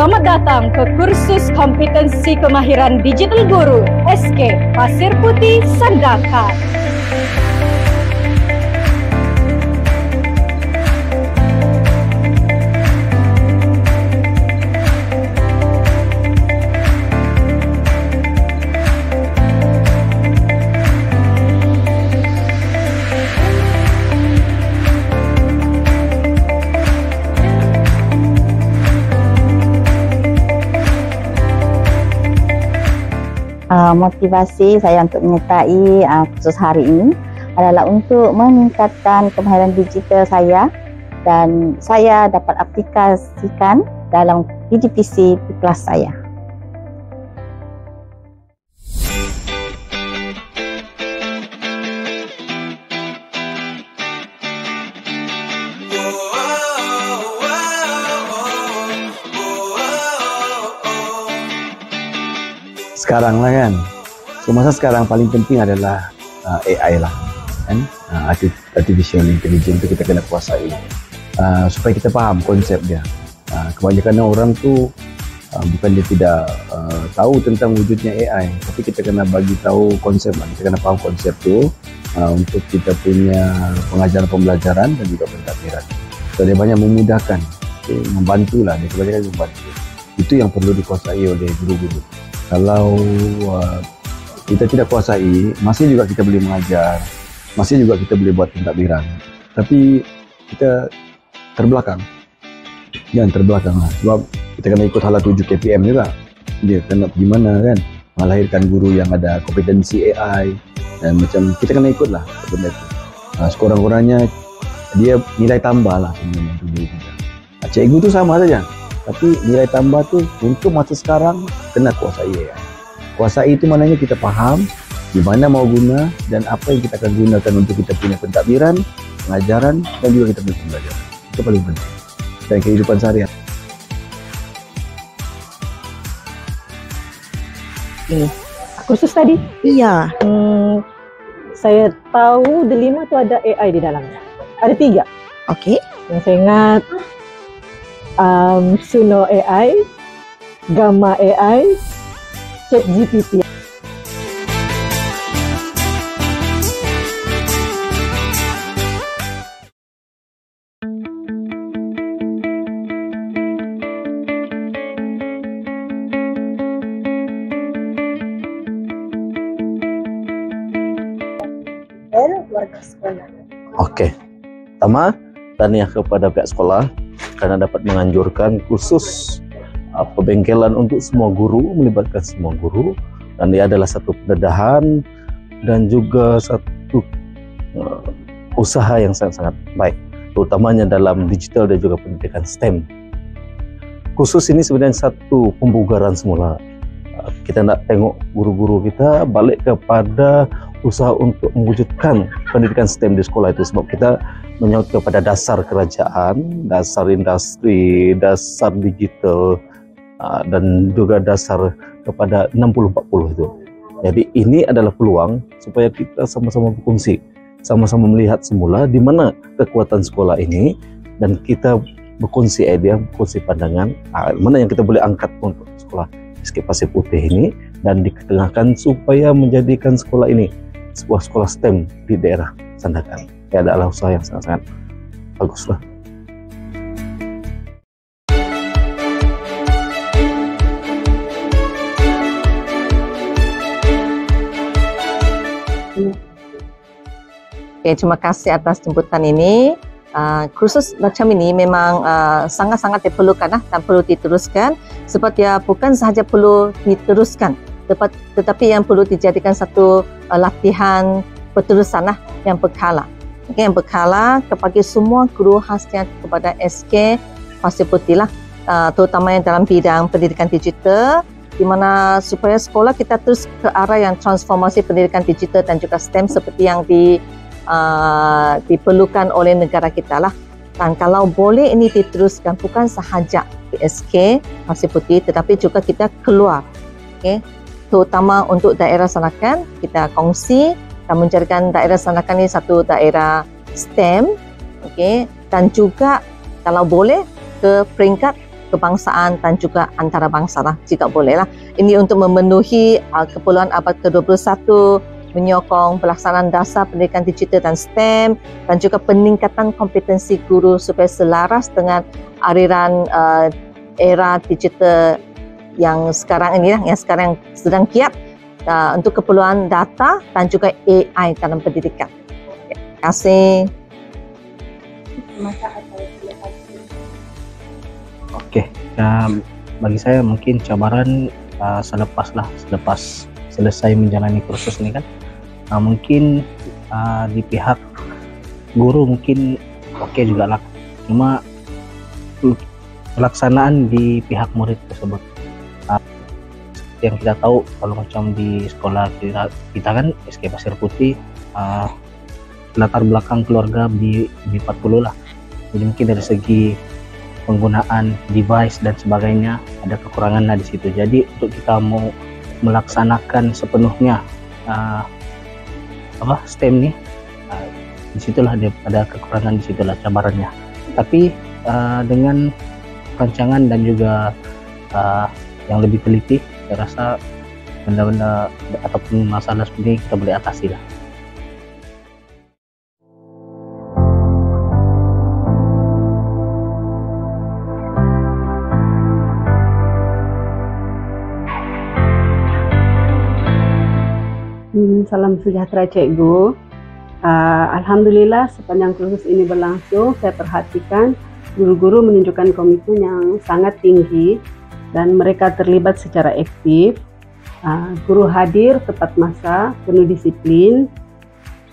Selamat datang ke kursus kompetensi kemahiran digital guru SK Pasir Putih Sandakan. Motivasi saya untuk menyertai kursus hari ini adalah untuk meningkatkan kemahiran digital saya dan saya dapat aplikasikan dalam PGPC di kelas saya. Sekarang lah kan, so masa sekarang paling penting adalah AI lah kan, artificial intelligence tu kita kena kuasai supaya kita faham konsep dia. Kebanyakan orang tu bukan dia tidak tahu tentang wujudnya AI, tapi kita kena bagi tahu konsep lah, kita kena faham konsep tu untuk kita punya pengajaran pembelajaran dan juga pentadbiran. So dia banyak memudahkan, membantu lah, dia kebanyakan membantu. Itu yang perlu dikuasai oleh guru-guru. Kalau kita tidak kuasai, masih juga kita boleh mengajar, masih juga kita boleh buat pentadbiran, tapi kita terbelakang. Jangan terbelakang lah, sebab kita kena ikut hala 7 KPM juga. Dia kena pergi mana kan, melahirkan guru yang ada kompetensi AI, dan macam kita kena ikut lah benda itu. Sekurang-kurangnya dia nilai tambah lah sebenarnya untuk diri kita. Cikgu tu sama saja, tapi nilai tambah tu untuk masa sekarang kena kuasai AI. Kuasai itu maknanya kita faham di mana mau guna dan apa yang kita akan gunakan untuk kita punya pentadbiran, pengajaran dan juga kita punya pembelajaran. Itu paling penting dan kehidupan seharian. Kursus tadi? Iya. Saya tahu Delima tu ada AI di dalamnya. Ada 3. Okey. Yang saya ingat Suno AI, Gamma AI, ChatGPT. Warga sekolah. Okey. Pertama, tahniah kepada pihak sekolah karena dapat menganjurkan kursus pembengkelan untuk semua guru, melibatkan semua guru, dan dia adalah satu pendedahan dan juga satu usaha yang sangat-sangat baik, terutamanya dalam digital dan juga pendidikan STEM. Kursus ini sebenarnya satu pembugaran semula. Kita nak tengok guru-guru kita balik kepada usaha untuk mewujudkan pendidikan STEM di sekolah itu, sebab kita menyaut kepada dasar kerajaan, dasar industri, dasar digital, dan juga dasar kepada 60-40 itu. Jadi ini adalah peluang supaya kita sama-sama berkongsi, sama-sama melihat semula di mana kekuatan sekolah ini, dan kita berkongsi idea, berkongsi pandangan, mana yang kita boleh angkat untuk sekolah SK Pasir Putih ini, dan diketengahkan supaya menjadikan sekolah ini sebuah sekolah STEM di daerah Sandakan. Ini adalah usaha yang sangat-sangat bagus lah. Okay, terima kasih atas jemputan ini. Kursus macam ini memang sangat-sangat diperlukan dan perlu diteruskan, sebab dia bukan sahaja perlu diteruskan, tetapi yang perlu dijadikan satu latihan berterusan yang berkala. Okay, yang berkala kepada semua guru khasnya kepada SK Pasir Putih terutamanya dalam bidang pendidikan digital, di mana supaya sekolah kita terus ke arah yang transformasi pendidikan digital dan juga STEM seperti yang diperlukan oleh negara kita lah. Dan kalau boleh ini diteruskan bukan sahaja di SK Pasir Putih, tetapi juga kita keluar, terutama untuk daerah Sandakan, kita kongsi dan menjadikan daerah Sandakan ini satu daerah STEM, dan juga kalau boleh ke peringkat kebangsaan dan juga antarabangsa lah, jika boleh lah. Ini untuk memenuhi keperluan abad ke-21, menyokong pelaksanaan dasar pendidikan digital dan STEM, dan juga peningkatan kompetensi guru supaya selaras dengan aliran era digital yang sekarang ini lah, yang sekarang sedang kiat untuk keperluan data dan juga AI dalam pendidikan. Terima kasih. Okey, bagi saya mungkin cabaran selepas selesai menjalani kursus ini kan, mungkin di pihak guru mungkin okey juga lah, cuma pelaksanaan di pihak murid tersebut. Yang kita tahu kalau macam di sekolah kita kan SK Pasir Putih, latar belakang keluarga di 40 lah, jadi mungkin dari segi penggunaan device dan sebagainya ada kekurangan di situ. Jadi untuk kita mau melaksanakan sepenuhnya STEM nih, disitulah ada kekurangan, disitulah cabarannya. Tapi dengan rancangan dan juga yang lebih teliti, saya rasa benda-benda ataupun masalah seperti ini kita boleh atasi lah. Salam sejahtera cikgu. Alhamdulillah sepanjang kursus ini berlangsung, saya perhatikan guru-guru menunjukkan komitmen yang sangat tinggi dan mereka terlibat secara aktif. Guru hadir tepat masa, penuh disiplin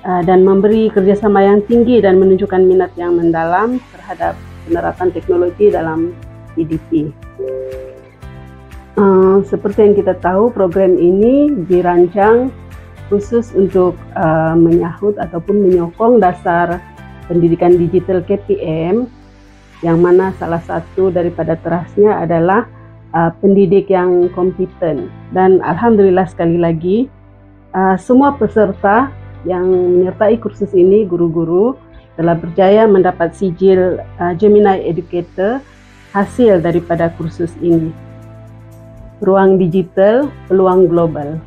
dan memberi kerjasama yang tinggi dan menunjukkan minat yang mendalam terhadap penerapan teknologi dalam PDP. Seperti yang kita tahu, program ini dirancang khusus untuk menyahut ataupun menyokong dasar pendidikan digital KPM, yang mana salah satu daripada terasnya adalah pendidik yang kompeten. Dan alhamdulillah sekali lagi semua peserta yang menyertai kursus ini, guru-guru, telah berjaya mendapat sijil Gemini Educator hasil daripada kursus ini. Ruang digital, peluang global.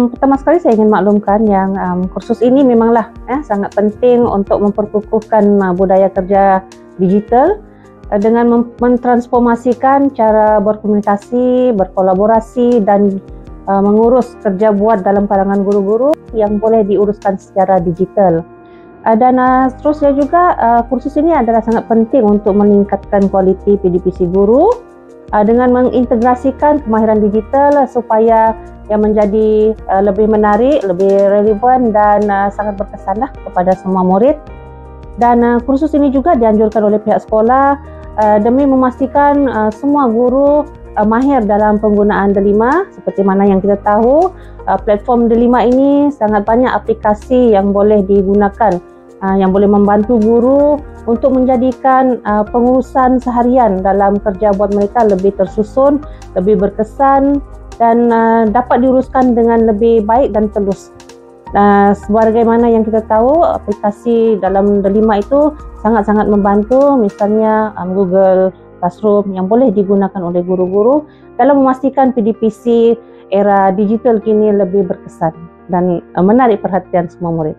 Pertama sekali saya ingin maklumkan yang kursus ini memanglah sangat penting untuk memperkukuhkan budaya kerja digital dengan mentransformasikan cara berkomunikasi, berkolaborasi dan mengurus kerja buat dalam kalangan guru-guru yang boleh diuruskan secara digital. Dan seterusnya juga kursus ini adalah sangat penting untuk meningkatkan kualiti PDPC guru dengan mengintegrasikan kemahiran digital supaya yang menjadi lebih menarik, lebih relevan dan sangat berkesan kepada semua murid. Dan kursus ini juga dianjurkan oleh pihak sekolah demi memastikan semua guru mahir dalam penggunaan Delima. Seperti mana yang kita tahu, platform Delima ini sangat banyak aplikasi yang boleh digunakan, yang boleh membantu guru untuk menjadikan pengurusan seharian dalam kerja buat mereka lebih tersusun, lebih berkesan dan dapat diuruskan dengan lebih baik dan telus. Sebagaimana yang kita tahu, aplikasi dalam Delima itu sangat-sangat membantu, misalnya Google Classroom yang boleh digunakan oleh guru-guru dalam memastikan PDPC era digital kini lebih berkesan dan menarik perhatian semua murid.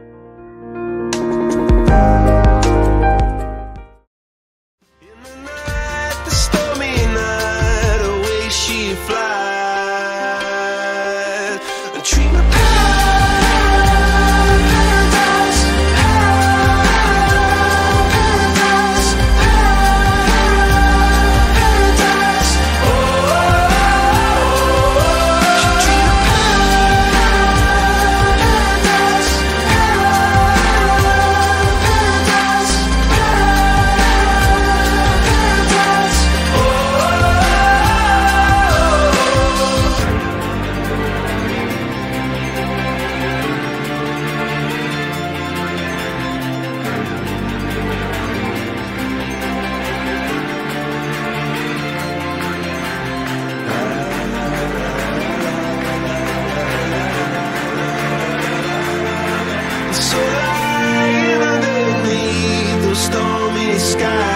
So sky.